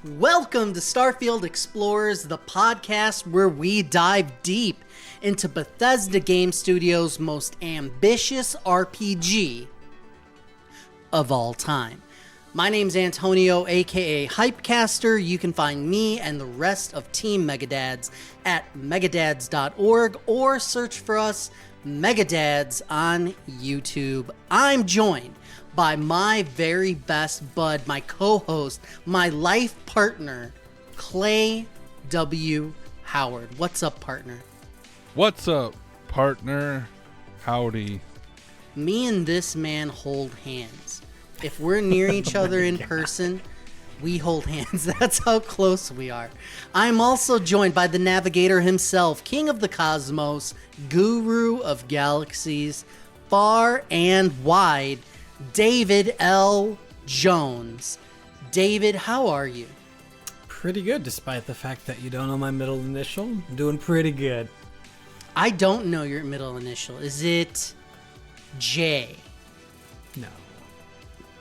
Welcome to Starfield Explorers, the podcast where we dive deep into Bethesda Game Studios' most ambitious RPG of all time. My name's Antonio, aka Hypecaster. You can find me and the rest of Team Megadads at megadads.org or search for us, Megadads, on YouTube. I'm joined by my very best bud, my co-host, my life partner, Clay W. Howard. What's up, partner? What's up, partner? Howdy. Me and this man hold hands. If we're near each other in person, we hold hands. That's how close we are. I'm also joined by the navigator himself, king of the cosmos, guru of galaxies, far and wide, David L. Jones. David, how are you? Pretty good, despite the fact that you don't know my middle initial. I'm doing pretty good. I don't know your middle initial. Is it J? No.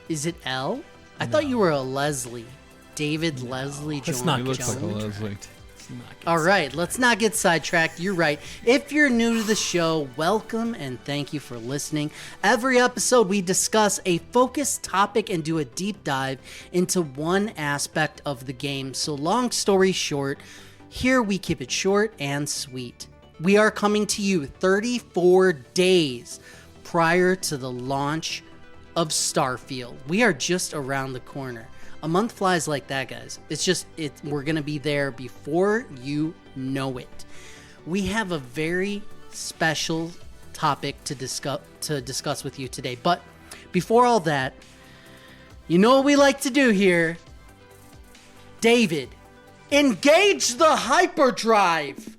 Is it L? I thought you were a Leslie. David Leslie Jones. Let's not He get looks like a sidetracked. Leslie. Let's not get All right, let's not get sidetracked. You're right. If you're new to the show, welcome and thank you for listening. Every episode, we discuss a focused topic and do a deep dive into one aspect of the game. So, long story short, here we keep it short and sweet. We are coming to you 34 days prior to the launch of Starfield. We are just around the corner. A month flies like that, guys. We're going to be there before you know it. We have a very special topic to discuss with you today. But before all that, you know what we like to do here? David, engage the hyperdrive.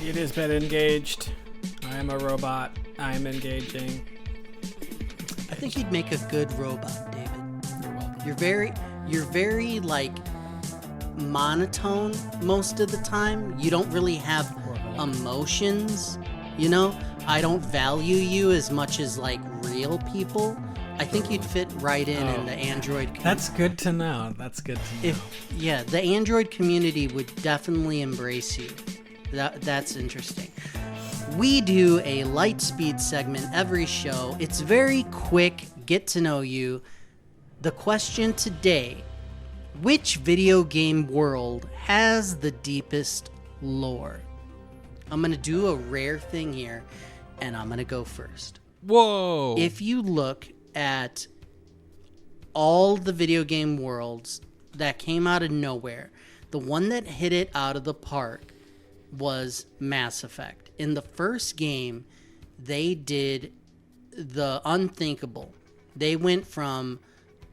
It has been engaged. I am a robot. I am engaging. I think you'd make a good robot, David. You're welcome. You're very like monotone most of the time. You don't really have emotions, you know? I don't value you as much as like real people. I think you'd fit right in the Android community. That's good to know. That's good to know. The Android community would definitely embrace you. That's interesting. We do a light speed segment every show. It's very quick, get to know you. The question today, which video game world has the deepest lore? I'm going to do a rare thing here, and I'm going to go first. Whoa! If you look at all the video game worlds that came out of nowhere, the one that hit it out of the park was Mass Effect. In the first game, they did the unthinkable. They went from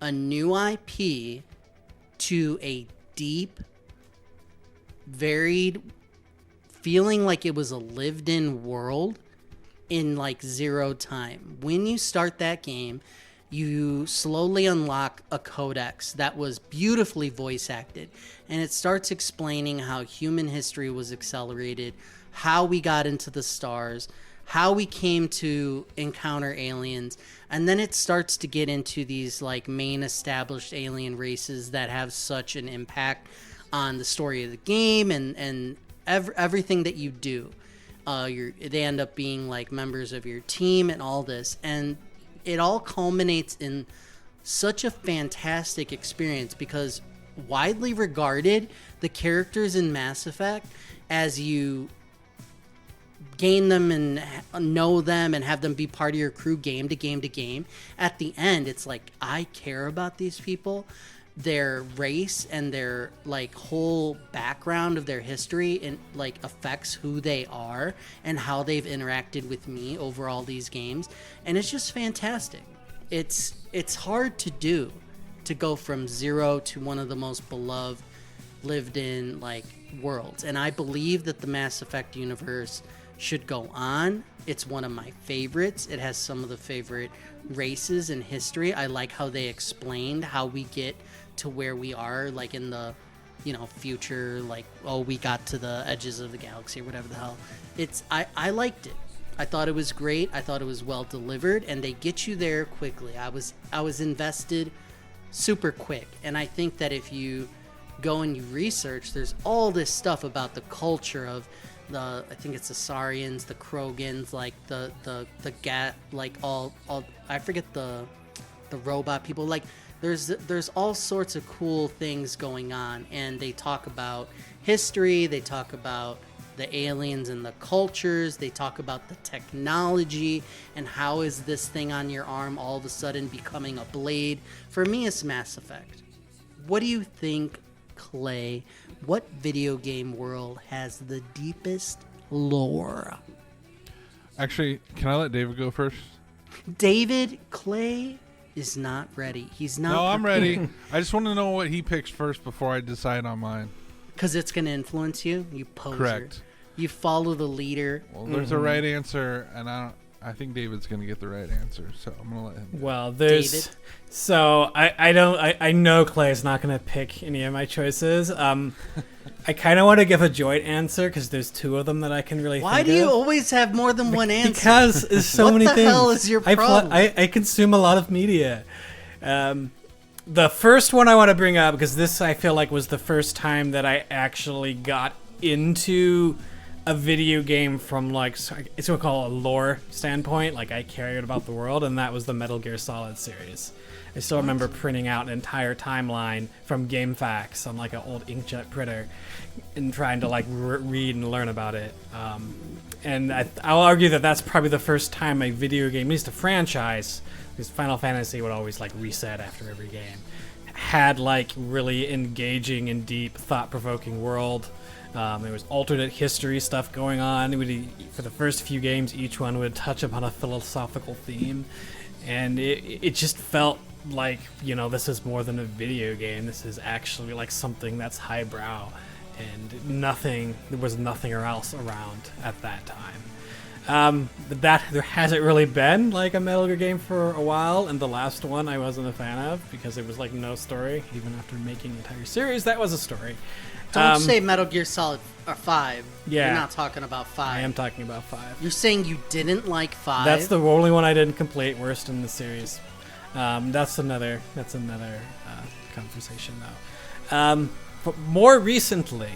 a new IP to a deep, varied, feeling like it was a lived-in world in like zero time. When you start that game, you slowly unlock a codex that was beautifully voice acted, and it starts explaining how human history was accelerated, how we got into the stars, how we came to encounter aliens, and then it starts to get into these like main established alien races that have such an impact on the story of the game and everything that you do. They end up being like members of your team and all this, and it all culminates in such a fantastic experience because widely regarded, the characters in Mass Effect, as you gain them and know them and have them be part of your crew game to game to game, at the end it's like, I care about these people, their race and their like whole background of their history, and like affects who they are and how they've interacted with me over all these games, and it's just fantastic. It's hard to do, to go from zero to one of the most beloved lived in like worlds, and I believe that the Mass Effect universe should go on. It's one of my favorites. It has some of the favorite races in history. I like how they explained how we get to where we are, like in the, future, like, oh, we got to the edges of the galaxy or whatever the hell. I liked it. I thought it was great. I thought it was well delivered, and they get you there quickly. I was invested super quick, and I think that if you go and you research, there's all this stuff about the culture of I think it's the Saurians, the Krogans, like the Gat, like all I forget the robot people. Like there's all sorts of cool things going on, and they talk about history, they talk about the aliens and the cultures, they talk about the technology and how is this thing on your arm all of a sudden becoming a blade. For me, it's Mass Effect. What do you think, Clay? What video game world has the deepest lore? Actually, can I let David go first? David, Clay is not ready. He's not. No, I'm ready. I just want to know what he picks first before I decide on mine. Because it's going to influence you. You poser. Correct. You follow the leader. Well, there's a right answer, and I think David's going to get the right answer, so I'm going to let him. Well, there's David? So I know Clay's not going to pick any of my choices. I kind of want to give a joint answer because there's two of them that I can really Why think do you of. always have more than one answer? Because there's so many things. What the hell is your problem? I consume a lot of media. The first one I want to bring up, because this I feel like was the first time that I actually got into a video game from like, it's what we call a lore standpoint. Like I cared about the world, and that was the Metal Gear Solid series. I still remember printing out an entire timeline from GameFAQs on like an old inkjet printer and trying to like read and learn about it. And I'll argue that that's probably the first time a video game, at least a franchise, because Final Fantasy would always like reset after every game, had like really engaging and deep, thought-provoking world. There was alternate history stuff going on. For the first few games, each one would touch upon a philosophical theme, and it just felt like, you know, this is more than a video game. This is actually like something that's highbrow, and there was nothing else around at that time. But there hasn't really been like a Metal Gear game for a while, and the last one I wasn't a fan of because it was like no story. Even after making the entire series, that was a story. Don't say Metal Gear Solid 5. Yeah. You're not talking about 5. I am talking about 5. You're saying you didn't like 5? That's the only one I didn't complete. Worst in the series. That's another conversation though. But more recently,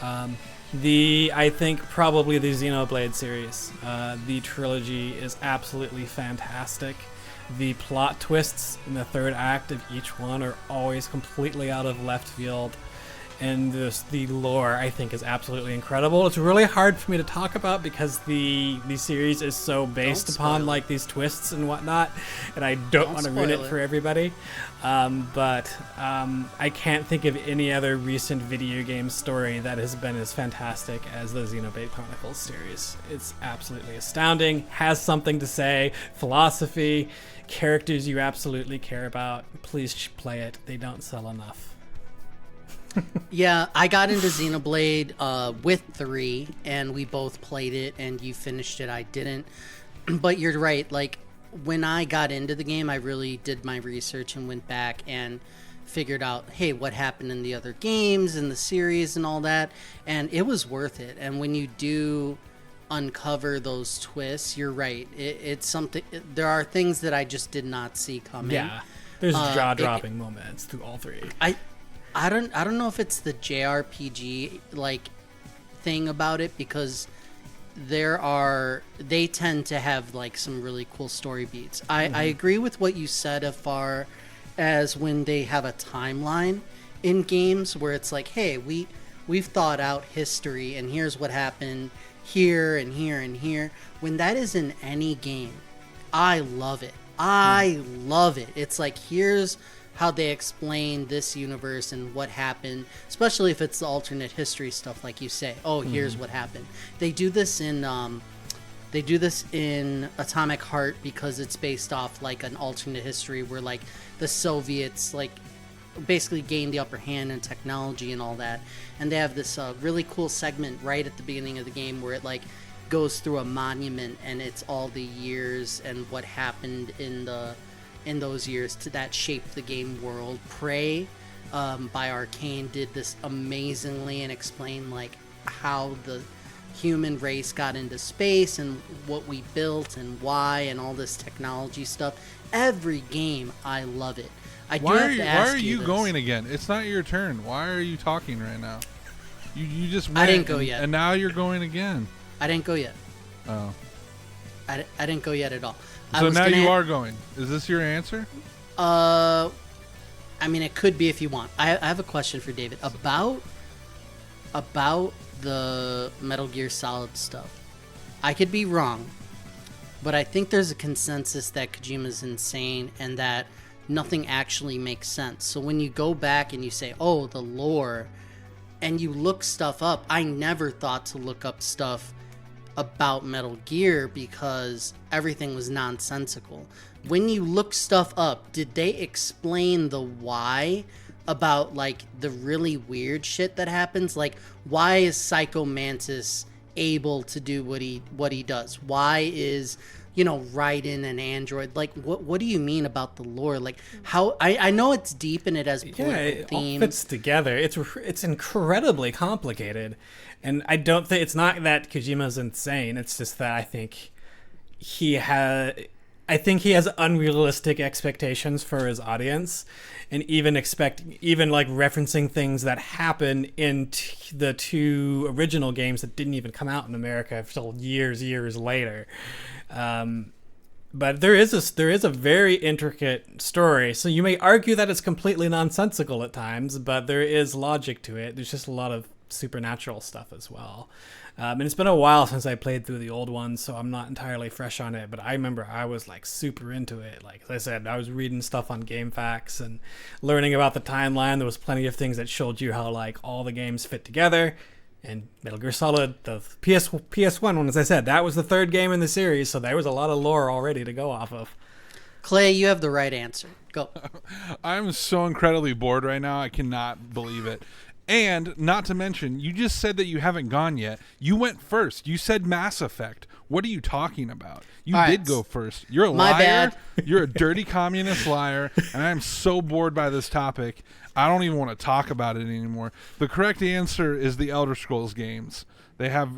I think probably the Xenoblade series. The trilogy is absolutely fantastic. The plot twists in the third act of each one are always completely out of left field. And the lore, I think, is absolutely incredible. It's really hard for me to talk about because the series is so based upon like these twists and whatnot, and I don't want to ruin it for everybody. But I can't think of any other recent video game story that has been as fantastic as the Xenoblade Chronicles series. It's absolutely astounding, has something to say, philosophy, characters you absolutely care about. Please play it. They don't sell enough. Yeah, I got into Xenoblade with 3, and we both played it, and you finished it. I didn't. But you're right. Like, when I got into the game, I really did my research and went back and figured out, hey, what happened in the other games and the series and all that. And it was worth it. And when you do uncover those twists, you're right. It's something. There are things that I just did not see coming. Yeah, there's jaw-dropping moments through all 3. I don't know if it's the JRPG like thing about it, because they tend to have like some really cool story beats. I agree with what you said as far as when they have a timeline in games where it's like, hey, we've thought out history and here's what happened here and here and here. When that is in any game, I love it. I love it. It's like, here's how they explain this universe and what happened, especially if it's the alternate history stuff, like you say. Oh, here's what happened. They do this in Atomic Heart because it's based off like an alternate history where like the Soviets like basically gained the upper hand in technology and all that. And they have this really cool segment right at the beginning of the game where it like goes through a monument and it's all the years and what happened in those years that shaped the game world. Prey by Arcane did this amazingly and explained like how the human race got into space and what we built and why and all this technology stuff. Every game, I love it. I do have to ask why are you this. going again? It's not your turn. Why are you talking right now? You just went I didn't go yet. And now you're going again. I didn't go yet. Oh. I didn't go yet at all. So now you are going. Is this your answer? I mean, it could be if you want. I have a question for David about the Metal Gear Solid stuff. I could be wrong, but I think there's a consensus that Kojima's insane and that nothing actually makes sense. So when you go back and you say, oh, the lore, and you look stuff up, I never thought to look up stuff about Metal Gear because everything was nonsensical. When you look stuff up, did they explain the why about like the really weird shit that happens? Like, why is Psycho Mantis able to do what he does? Why is, you know, Raiden an android? Like, what do you mean about the lore? Like, how I know it's deep and it has political it themes. all fits together. It's incredibly complicated, and I don't think it's not that Kojima's insane. It's just that I think he has unrealistic expectations for his audience, and even like referencing things that happen in the two original games that didn't even come out in America until years later. But there is a very intricate story, so you may argue that it's completely nonsensical at times, but there is logic to it. There's just a lot of supernatural stuff as well. And it's been a while since I played through the old ones, so I'm not entirely fresh on it, but I remember I was like super into it. Like as I said, I was reading stuff on GameFAQs and learning about the timeline. There was plenty of things that showed you how like all the games fit together. And Metal Gear Solid, the PS1 one, as I said, that was the third game in the series, so there was a lot of lore already to go off of. Clay, you have the right answer. Go. I'm so incredibly bored right now. I cannot believe it. And not to mention, you just said that you haven't gone yet. You went first. You said Mass Effect. What are you talking about? You All did right. go first. You're a My liar. bad. You're a dirty communist liar. And I'm so bored by this topic. I don't even want to talk about it anymore. The correct answer is the Elder Scrolls games. They have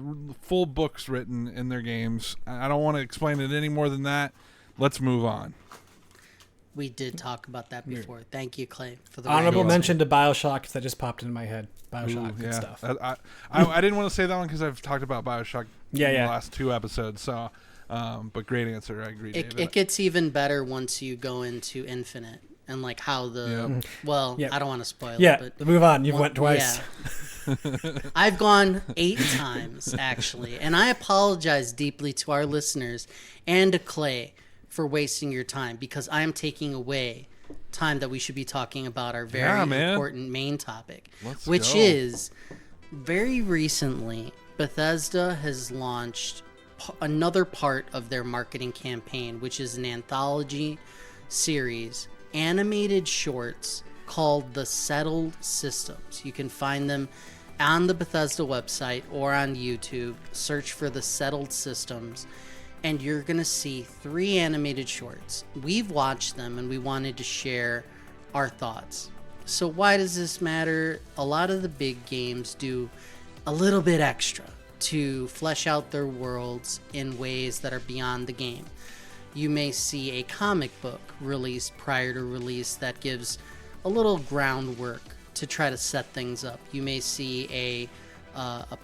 full books written in their games. I don't want to explain it any more than that. Let's move on. We did talk about that before. Thank you, Clay, for the Honorable right mention to BioShock, 'cause that just popped into my head. BioShock, Ooh, good yeah. stuff. I didn't want to say that one because I've talked about BioShock in the Yeah. last two episodes. So, but great answer. I agree, David. It gets even better once you go into Infinite and like how the well, Yep. I don't want to spoil Yeah, it, but move on. You went twice. Yeah. I've gone 8 times actually, and I apologize deeply to our listeners and to Clay for wasting your time because I am taking away time that we should be talking about our very important main topic, which go. is very recently Bethesda has launched another part of their marketing campaign, which is an anthology series, animated shorts called The Settled Systems. You can find them on the Bethesda website or on YouTube. Search for The Settled Systems, and you're going to see 3 animated shorts. We've watched them, and we wanted to share our thoughts. So why does this matter? A lot of the big games do a little bit extra to flesh out their worlds in ways that are beyond the game. You may see a comic book released prior to release that gives a little groundwork to try to set things up. You may see a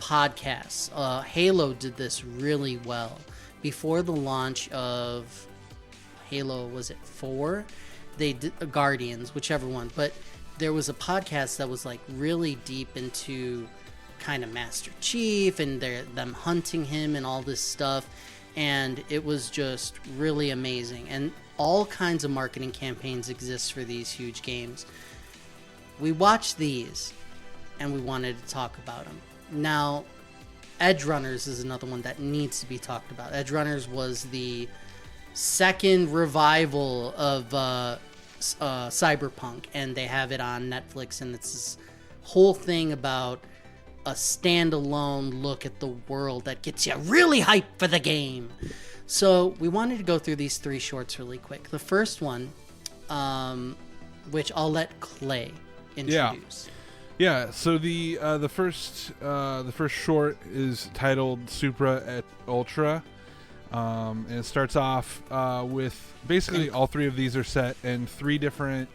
podcast. Halo did this really well. Before the launch of Halo, was it 4? They did Guardians, whichever one. But there was a podcast that was like really deep into kind of Master Chief and them hunting him and all this stuff. And it was just really amazing. And all kinds of marketing campaigns exist for these huge games. We watched these and we wanted to talk about them. Now, Edge Runners is another one that needs to be talked about. Edge Runners was the second revival of Cyberpunk, and they have it on Netflix, and it's this whole thing about a standalone look at the world that gets you really hyped for the game. So we wanted to go through these 3 shorts really quick. The first one, which I'll let Clay introduce. Yeah, so the first short is titled Supra et Ultra, and it starts off with basically all 3 of these are set in 3 different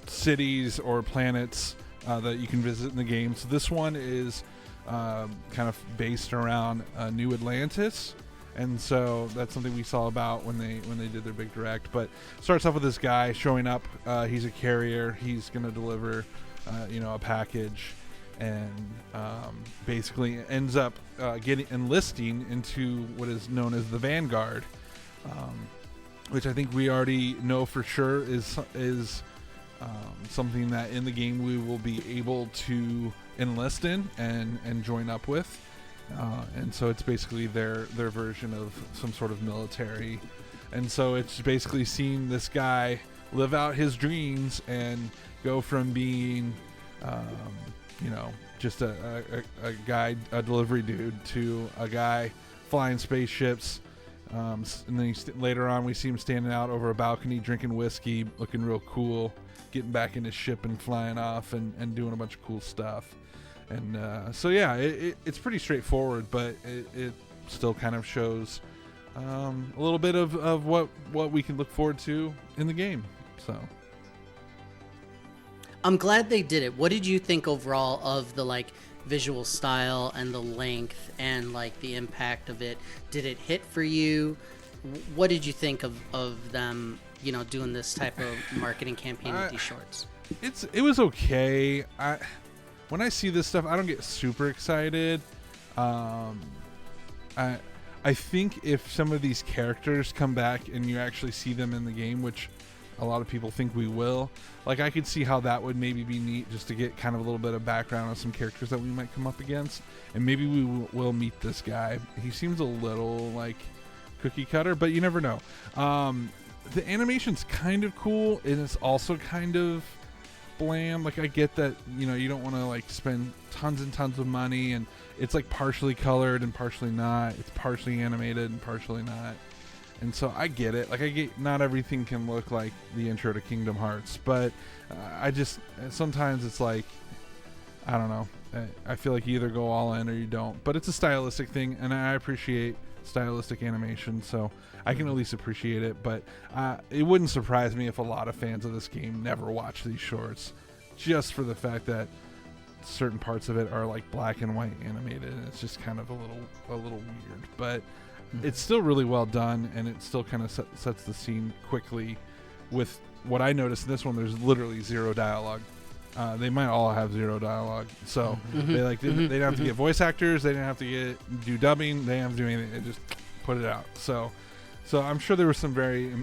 cities or planets that you can visit in the game. So this one is kind of based around New Atlantis, and so that's something we saw about when they did their big direct. But starts off with this guy showing up. He's a carrier. He's going to deliver a package, and basically ends up enlisting into what is known as the Vanguard, which I think we already know for sure is something that in the game we will be able to enlist in and join up with, and so it's basically their version of some sort of military, and so it's basically seeing this guy live out his dreams and go from being just a guy, a delivery dude, to a guy flying spaceships. And then later on we see him standing out over a balcony drinking whiskey, looking real cool, getting back in his ship and flying off and doing a bunch of cool stuff. And so yeah, it's pretty straightforward, but it still kind of shows a little bit of what we can look forward to in the game. So I'm glad they did it. What did you think overall of the visual style and the length and the impact of it? Did it hit for you? What did you think of them, doing this type of marketing campaign with these shorts? It was okay. When I see this stuff, I don't get super excited. I think if some of these characters come back and you actually see them in the game, which a lot of people think we will, I could see how that would maybe be neat, just to get kind of a little bit of background on some characters that we might come up against, and maybe we will meet this guy. He seems a little cookie cutter, but you never know. The animation's kind of cool, and it's also kind of bland. I get that you don't want to spend tons and tons of money, and it's partially colored and partially not. It's partially animated and partially not. And so I get it. I get not everything can look like the intro to Kingdom Hearts, but sometimes it's I don't know. I feel like you either go all in or you don't. But it's a stylistic thing, and I appreciate stylistic animation, so I can at least appreciate it. But it wouldn't surprise me if a lot of fans of this game never watch these shorts, just for the fact that certain parts of it are black and white animated, and it's just kind of a little weird. But it's still really well done, and it still kind of sets the scene quickly. With what I noticed in this one, there's literally zero dialogue. They might all have zero dialogue, so they didn't have to get voice actors, they didn't have to do dubbing, they didn't have to do anything. They just put it out. So I'm sure there were some very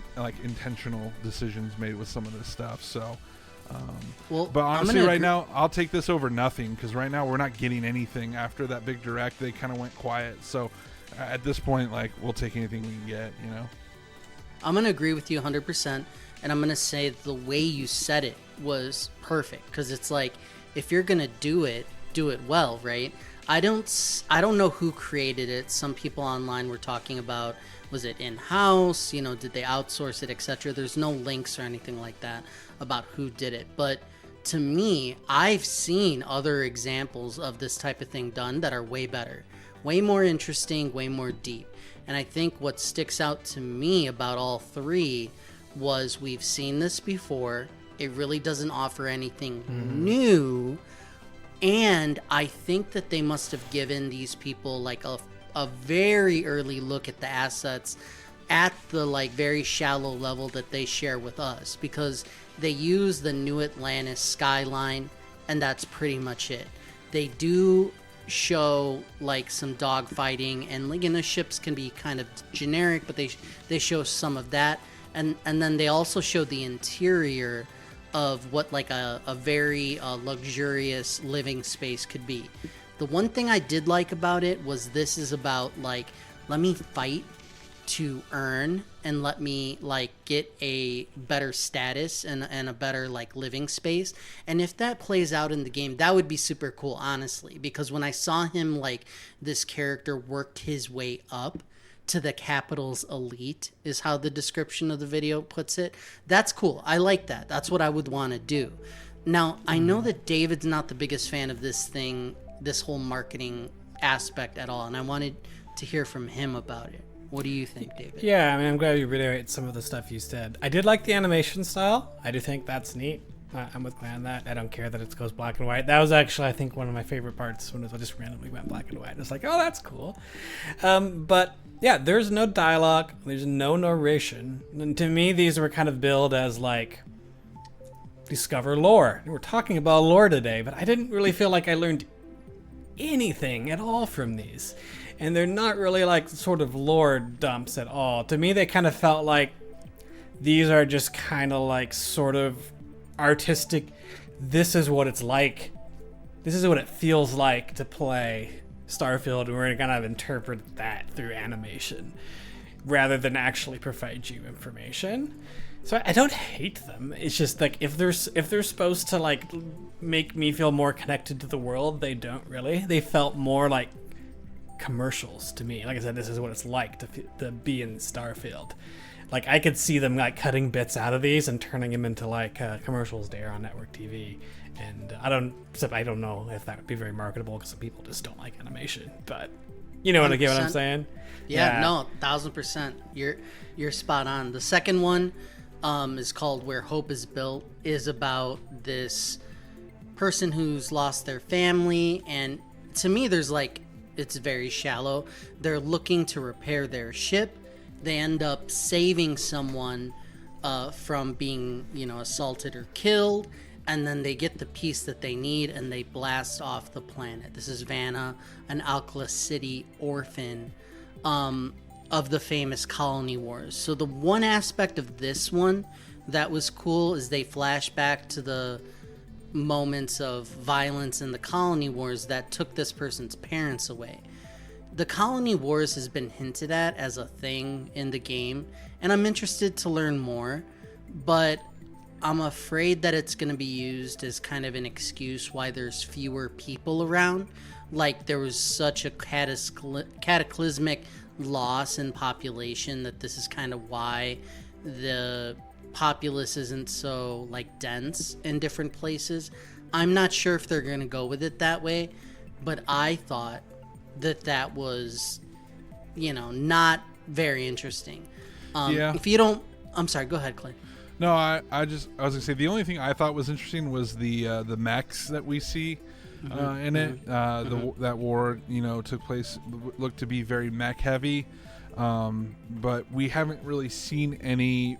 intentional decisions made with some of this stuff. So. But honestly, right now, I'll take this over nothing, because right now we're not getting anything. After that big direct, they kind of went quiet. So at this point, we'll take anything we can get, I'm going to agree with you 100%, and I'm going to say the way you said it was perfect, because it's if you're going to do it well, right? I don't know who created it. Some people online were talking about, was it in-house, did they outsource it, etc. There's no links or anything like that about who did it, but to me, I've seen other examples of this type of thing done that are way better, way more interesting, way more deep. And I think what sticks out to me about all three was we've seen this before. It really doesn't offer anything new. And I think that they must have given these people a very early look at the assets at the very shallow level that they share with us, because they use the New Atlantis skyline, and that's pretty much it. They do show some dog fighting, and ships can be kind of generic, but they show some of that, and then they also show the interior of what a very luxurious living space could be. The one thing I did like about it was this is about let me fight to earn, and let me get a better status and a better living space. And if that plays out in the game, that would be super cool, honestly, because when I saw him this character worked his way up to the capital's elite, is how the description of the video puts it. That's cool. I like that. That's what I would want to do. Now, I know that David's not the biggest fan of this whole marketing aspect at all, and I wanted to hear from him about it. What do you think, David? Yeah, I mean, I'm glad you reiterate some of the stuff you said. I did like the animation style. I do think that's neat. I'm with Clay on that. I don't care that it goes black and white. That was actually, I think, one of my favorite parts when it just randomly went black and white. It's like, oh, that's cool. But yeah, there's no dialogue. There's no narration. And to me, these were kind of billed as like discover lore. We're talking about lore today, but I didn't really feel like I learned anything at all from these. And they're not really like sort of lore dumps at all. To me, they kind of felt like these are just kind of like sort of artistic. This is what it's like. This is what it feels like to play Starfield, and we're going to kind of interpret that through animation rather than actually provide you information. So I don't hate them. It's just like if they're supposed to like make me feel more connected to the world, they don't really. They felt more like commercials to me. Like I said, this is what it's like to be in Starfield. Like I could see them like cutting bits out of these and turning them into like commercials to air on network TV. And I don't know if that would be very marketable because some people just don't like animation. But you know what I get what I'm saying? Yeah, no, 1,000%. You're spot on. The second one is called Where Hope is Built. Is about this person who's lost their family, and to me, there's like it's very shallow. They're looking to repair their ship. They end up saving someone from being, assaulted or killed, and then they get the piece that they need and they blast off the planet. This is Vanna, an Alcala City orphan of the famous Colony Wars. So the one aspect of this one that was cool is they flash back to the moments of violence in the Colony Wars that took this person's parents away. The Colony Wars has been hinted at as a thing in the game, and I'm interested to learn more, but I'm afraid that it's going to be used as kind of an excuse why there's fewer people around. Like there was such a cataclysmic loss in population that this is kind of why the populace isn't so like dense in different places. I'm not sure if they're going to go with it that way, but I thought that was, not very interesting. Yeah. If you don't, I'm sorry, go ahead, Clay. No, I was gonna say the only thing I thought was interesting was the mechs that we see in it. That war, took place, looked to be very mech heavy, but we haven't really seen any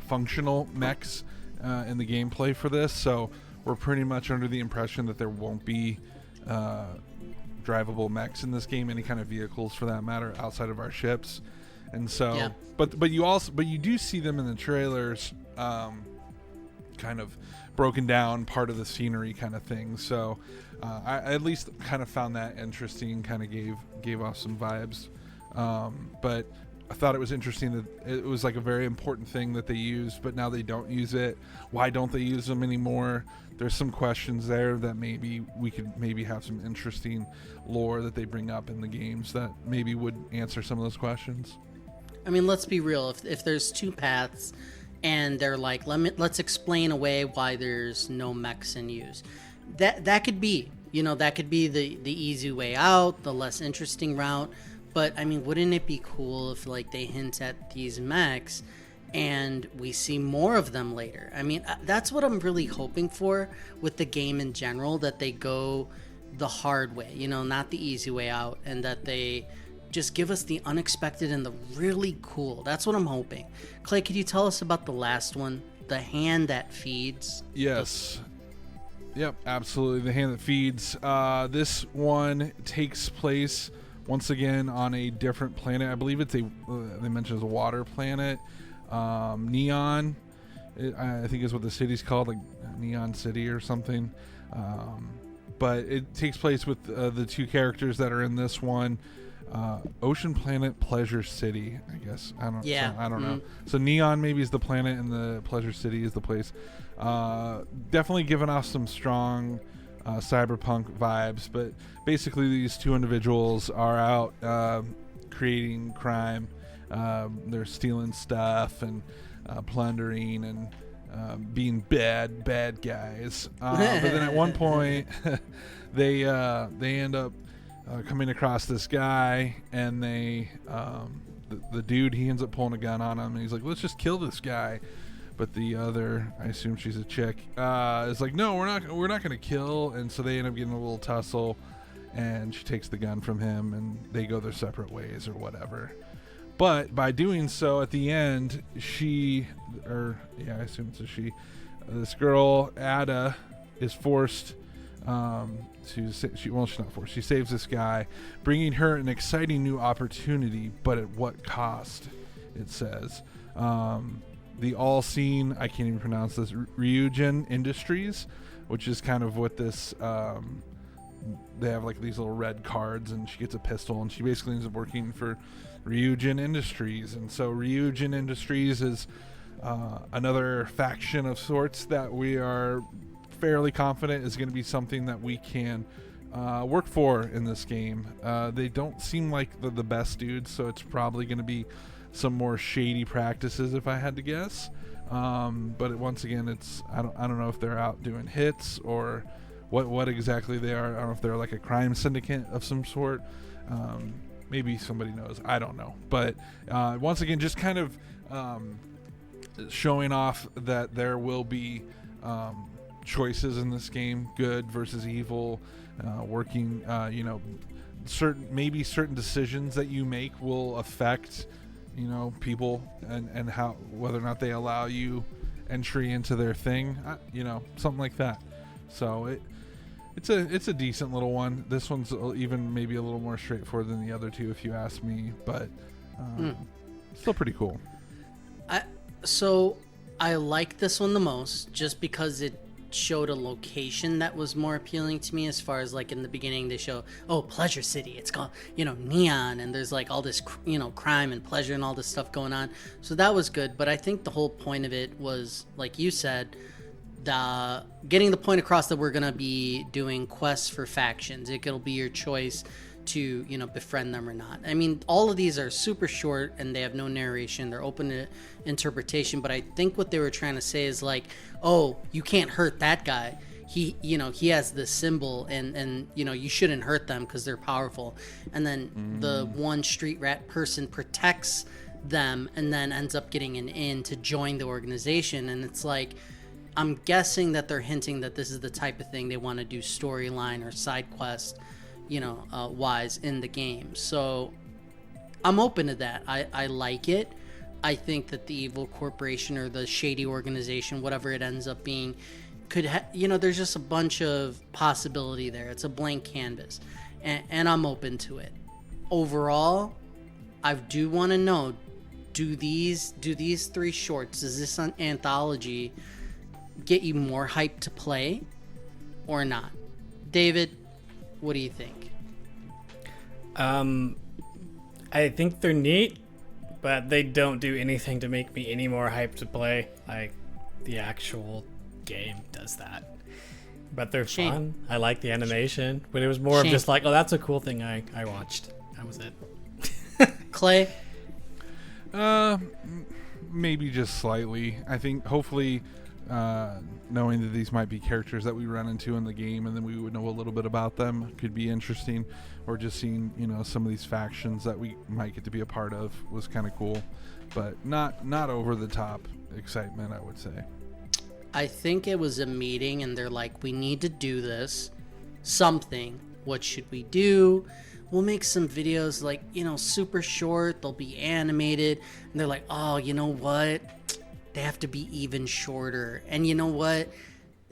functional mechs in the gameplay for this. So we're pretty much under the impression that there won't be drivable mechs in this game, any kind of vehicles for that matter, outside of our ships. And so, yeah. but you do see them in the trailers, kind of broken down, part of the scenery kind of thing. So I at least kind of found that interesting, kind of gave off some vibes. But I thought it was interesting that it was like a very important thing that they used, but now they don't use it. Why don't they use them anymore? There's some questions there that maybe we could have some interesting lore that they bring up in the games that maybe would answer some of those questions. I mean, let's be real. If there's two paths and they're like, let's explain away why there's no mechs in use. That could be, that could be the easy way out, the less interesting route. But I mean, wouldn't it be cool if like they hint at these mechs and we see more of them later? I mean, that's what I'm really hoping for with the game in general, that they go the hard way, not the easy way out, and that they just give us the unexpected and the really cool. That's what I'm hoping. Clay, could you tell us about the last one? The hand that feeds? Yes. Yep, absolutely. The hand that feeds. This one takes place once again on a different planet. I believe it's they mentioned it's a water planet. Neon, I think is what the city's called, like Neon City or something. But it takes place with the two characters that are in this one. Ocean Planet, Pleasure City, I guess. I don't know. So Neon maybe is the planet and the Pleasure City is the place. Definitely giving off some strong cyberpunk vibes, but basically these two individuals are out creating crime. They're stealing stuff and plundering and being bad guys. But then at one point they end up coming across this guy, and they the dude, he ends up pulling a gun on him, and he's like, let's just kill this guy. But the other, I assume she's a chick, is like, no, we're not gonna kill. And so they end up getting a little tussle, and she takes the gun from him, and they go their separate ways or whatever. But by doing so, at the end, I assume it's a she, this girl Ada is forced she's not forced. She saves this guy, bringing her an exciting new opportunity, but at what cost? It says. The all-seen, I can't even pronounce this, Ryujin Industries, which is kind of what this, they have like these little red cards, and she gets a pistol, and she basically ends up working for Ryujin Industries. And so Ryujin Industries is another faction of sorts that we are fairly confident is going to be something that we can work for in this game. They don't seem like the best dudes, so it's probably going to be some more shady practices if I had to guess. But once again, it's I don't know if they're out doing hits or what exactly they are. I don't know if they're like a crime syndicate of some sort. Maybe somebody knows. I don't know. But once again, just kind of showing off that there will be choices in this game, good versus evil, working, certain decisions that you make will affect, people and how, whether or not they allow you entry into their thing, something like that. So it's a decent little one. This one's even maybe a little more straightforward than the other two, if you ask me, but still pretty cool. So I like this one the most just because it showed a location that was more appealing to me. As far as like in the beginning they show, Pleasure City, it's called neon, and there's like all this crime and pleasure and all this stuff going on, so that was good. But I think the whole point of it was, like you said, getting the point across that we're gonna be doing quests for factions. It'll be your choice to befriend them or not. I mean, all of these are super short and they have no narration. They're open to interpretation. But I think what they were trying to say is like, you can't hurt that guy. He has this symbol, and you shouldn't hurt them because they're powerful. And then the one street rat person protects them and then ends up getting an in to join the organization. And it's like, I'm guessing that they're hinting that this is the type of thing they want to do storyline or side quest wise in the game. So I'm open to that. I like it. I think that the evil corporation or the shady organization, whatever it ends up being, could there's just a bunch of possibility there. It's a blank canvas, and I'm open to it. Overall, I do want to know, do these 3 shorts, does this anthology get you more hyped to play or not? David, what do you think? I think they're neat, but they don't do anything to make me any more hyped to play. Like, the actual game does that. But they're fun. I like the animation, but it was more of just like, that's a cool thing I watched. That was it. Clay? Maybe just slightly. I think hopefully knowing that these might be characters that we run into in the game, and then we would know a little bit about them, could be interesting. Or just seeing some of these factions that we might get to be a part of was kind of cool, but not over the top excitement, I would say. I think it was a meeting and they're like, we need to do this something. What should we do? We'll make some videos like super short, they'll be animated, and they're like, oh, you know what, they have to be even shorter, and you know what,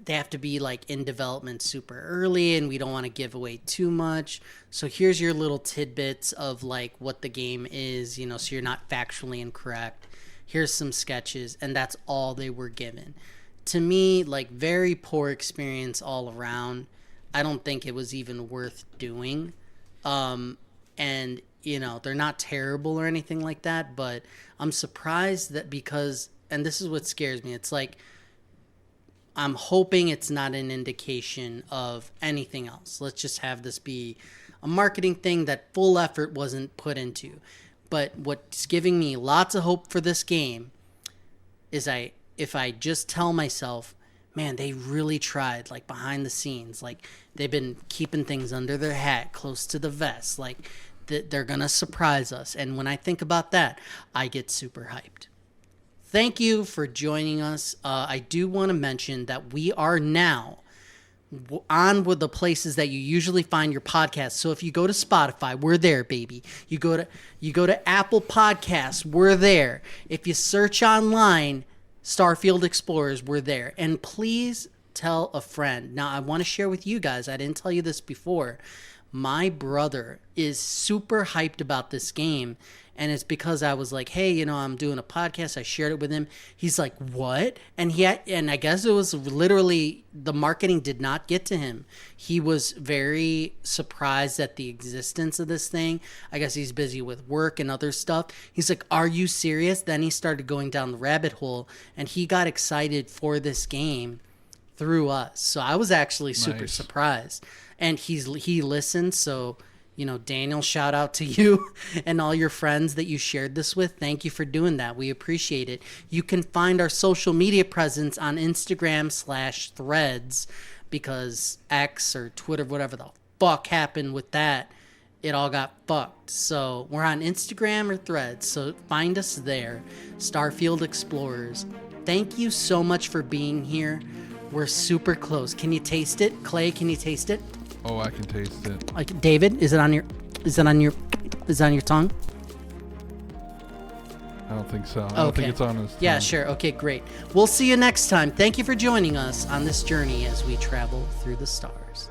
they have to be like in development super early, and we don't want to give away too much. So here's your little tidbits of like what the game is, so you're not factually incorrect. Here's some sketches, and that's all they were given. To me, like, very poor experience all around. I don't think it was even worth doing. And they're not terrible or anything like that, but I'm surprised that because, and this is what scares me, it's like, I'm hoping it's not an indication of anything else. Let's just have this be a marketing thing that full effort wasn't put into. But what's giving me lots of hope for this game is if I just tell myself, man, they really tried, like behind the scenes, like they've been keeping things under their hat, close to the vest, like they're gonna surprise us. And when I think about that, I get super hyped. Thank you for joining us. I do want to mention that we are now on with the places that you usually find your podcasts. So if you go to Spotify, we're there, baby. You go to Apple Podcasts, we're there. If you search online, Starfield Explorers, we're there. And please tell a friend. Now, I want to share with you guys, I didn't tell you this before. My brother is super hyped about this game, and it's because I was like, hey, I'm doing a podcast. I shared it with him. He's like, what? And and I guess it was literally, the marketing did not get to him. He was very surprised at the existence of this thing. I guess he's busy with work and other stuff. He's like, are you serious? Then he started going down the rabbit hole, and he got excited for this game through us. So I was actually super surprised. And he listened, so Daniel, shout out to you and all your friends that you shared this with. Thank you for doing that. We appreciate it. You can find our social media presence on Instagram/Threads, because X or Twitter, whatever the fuck happened with that, it all got fucked. So we're on Instagram or Threads, so find us there. Starfield Explorers. Thank you so much for being here. We're super close. Can you taste it? Clay, can you taste it? Oh, I can taste it. Like, David, is it on your tongue? I don't think so. I don't think it's on his tongue. Yeah, sure. Okay, great. We'll see you next time. Thank you for joining us on this journey as we travel through the stars.